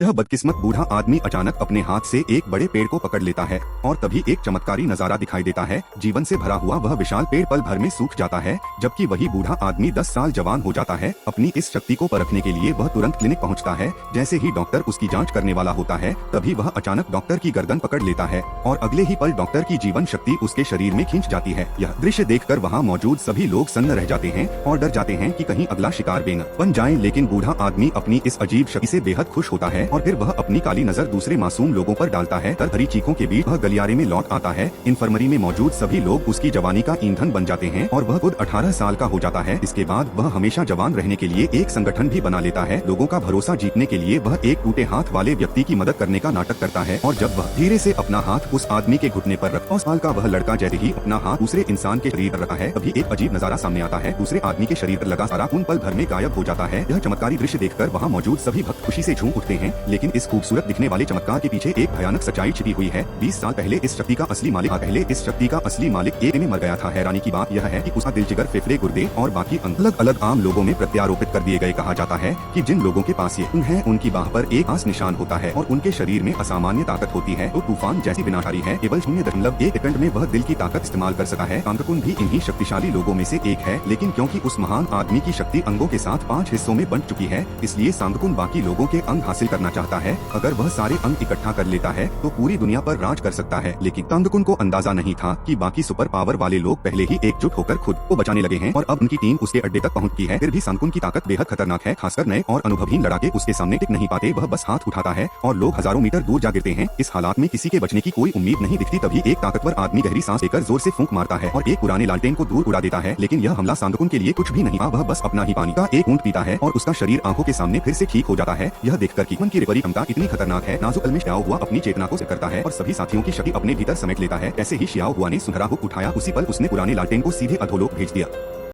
यह बदकिस्मत बूढ़ा आदमी अचानक अपने हाथ से एक बड़े पेड़ को पकड़ लेता है और तभी एक चमत्कारी नजारा दिखाई देता है। जीवन से भरा हुआ वह विशाल पेड़ पल भर में सूख जाता है, जबकि वही बूढ़ा आदमी 10 साल जवान हो जाता है। अपनी इस शक्ति को परखने के लिए वह तुरंत क्लिनिक पहुंचता है। जैसे ही डॉक्टर उसकी जांच करने वाला होता है, तभी वह अचानक डॉक्टर की गर्दन पकड़ लेता है और अगले ही पल डॉक्टर की जीवन शक्ति उसके शरीर में खींच जाती है। यह दृश्य देखकर वहाँ मौजूद सभी लोग सन्न रह जाते हैं और डर जाते हैं कि कहीं अगला शिकार बेंग बन जाए। लेकिन बूढ़ा आदमी अपनी इस अजीब शक्ति से बेहद खुश होता है और फिर वह अपनी काली नजर दूसरे मासूम लोगों पर डालता है। तरहरी चीखों के बीच वह गलियारे में लौट आता है। इन्फर्मरी में मौजूद सभी लोग उसकी जवानी का ईंधन बन जाते हैं और वह खुद 18 साल का हो जाता है। इसके बाद वह हमेशा जवान रहने के लिए एक संगठन भी बना लेता है। लोगों का भरोसा जीतने के लिए वह एक टूटे हाथ वाले व्यक्ति की मदद करने का नाटक करता है और जब वह धीरे से अपना हाथ उस आदमी के घुटने पर रखता 9 साल का वह लड़का जैसे ही अपना हाथ दूसरे इंसान के शरीर पर रखा है, तभी एक अजीब नजारा सामने आता है। दूसरे आदमी के शरीर पर लगा सारा खून पल भर में गायब हो जाता है। यह चमत्कारी दृश्य देखकर वहाँ मौजूद सभी भक्त खुशी से झूम उठते हैं। लेकिन इस खूबसूरत दिखने वाले चमत्कार के पीछे एक भयानक सच्चाई छिपी हुई है। 20 साल पहले इस शक्ति का असली मालिक एक में मर गया था। हैरानी की बात यह है कि उसका दिल, जिगर, फेफड़े, गुर्दे और बाकी अलग अलग आम लोगों में प्रत्यारोपित कर दिए गए। कहा जाता है कि जिन लोगों के पास ये खून है, उनकी बाह पर एक खास निशान होता है और उनके शरीर में असामान्य ताकत होती है। तो तूफान जैसी विनाशकारी है। केवल 0.1 सेकंड में वह दिल की ताकत इस्तेमाल कर सकता है। सांगकुन भी इन्हीं शक्तिशाली लोगों में से एक है, लेकिन क्योंकि उस महान आदमी की शक्ति अंगों के साथ 5 हिस्सों में बंट चुकी है, इसलिए सांगकुन बाकी लोगों के अंग हासिल करना चाहता है। अगर वह सारे अंग इकट्ठा कर लेता है तो पूरी दुनिया पर राज कर सकता है। लेकिन सांगकुन को अंदाजा नहीं था कि बाकी सुपर पावर वाले लोग पहले ही एकजुट होकर खुद को बचाने लगे हैं और अब उनकी टीम उसके अड्डे तक पहुंच गई है। फिर भी सांगकुन की ताकत बेहद खतरनाक है। खासकर नए और अनुभवहीन लड़ाके उसके सामने टिक नहीं पाते। वह बस हाथ उठाता है और लोग हजारों मीटर दूर जा गिरते हैं। इस हालात में किसी के बचने की कोई उम्मीद नहीं दिखती। तभी एक ताकतवर आदमी गहरी सांस लेकर जोर से फूंक मारता है और एक पुराने लालटेन को दूर उड़ा देता है। लेकिन यह हमला सांगकुन के लिए कुछ भी नहीं था। वह बस अपना ही पानी का एक बूंद पीता है और उसका शरीर आंखों के सामने फिर से ठीक हो जाता है। यह देखकर कि मन की रिकवरी क्षमता इतनी खतरनाक है। नाजुक कल में शियाओ हुआ अपनी चेतना को करता है और सभी साथियों की शक्ति अपने भीतर समेट लेता है। ऐसे ही शियाओ हुआ ने सुनहरा हुक उठाया, उसी पल उसने पुराने लालटेन को सीधे अधोलोक भेज दिया।